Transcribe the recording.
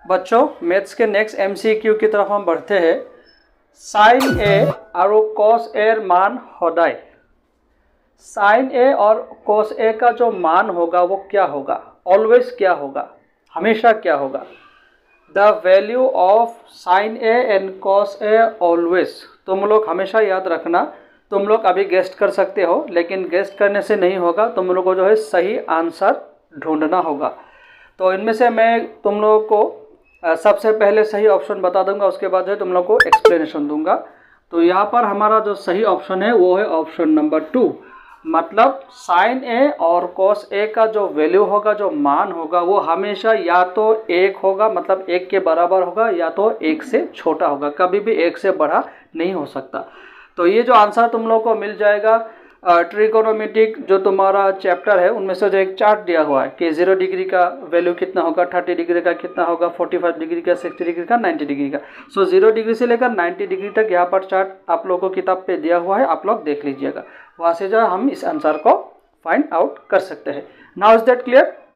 बच्चों मैथ्स के next MCQ की तरफ हम बढ़ते हैं। साइन ए और कॉस ए मान होदाय। साइन ए और कॉस ए का जो मान होगा वो क्या होगा, ऑलवेज क्या होगा, हमेशा क्या होगा। The value of sine A and cos a always. तुम लोग हमेशा याद रखना, तुम लोग अभी गेस्ट कर सकते हो लेकिन गेस्ट करने से नहीं होगा, तुम लोग को जो है सही आंसर ढूंढना होगा। तो इनमें से मैं तुम लोगों को सबसे पहले सही ऑप्शन बता दूंगा, उसके बाद जो तुम लोग को एक्सप्लेनेशन दूंगा। तो यहाँ पर हमारा जो सही ऑप्शन है वो है ऑप्शन नंबर 2। मतलब साइन ए और कॉस ए का जो वैल्यू होगा, जो मान होगा, वो हमेशा या तो 1 होगा, मतलब 1 के बराबर होगा, या तो 1 से छोटा होगा, कभी भी 1 से बड़ा नहीं हो सकता। तो ये जो आंसर तुम लोग को मिल जाएगा ट्रिगोनोमेट्रिक जो तुम्हारा चैप्टर है उनमें से जो एक चार्ट दिया हुआ है कि 0 डिग्री का वैल्यू कितना होगा, 30 डिग्री का कितना होगा, 45 डिग्री का, 60 डिग्री का, 90 डिग्री का। सो 0 डिग्री से लेकर 90 डिग्री तक यहाँ पर चार्ट आप लोगों को किताब पे दिया हुआ है, आप लोग देख लीजिएगा। वहाँ से जो हम इस आंसर को फाइंड आउट कर सकते हैं। Now is that clear?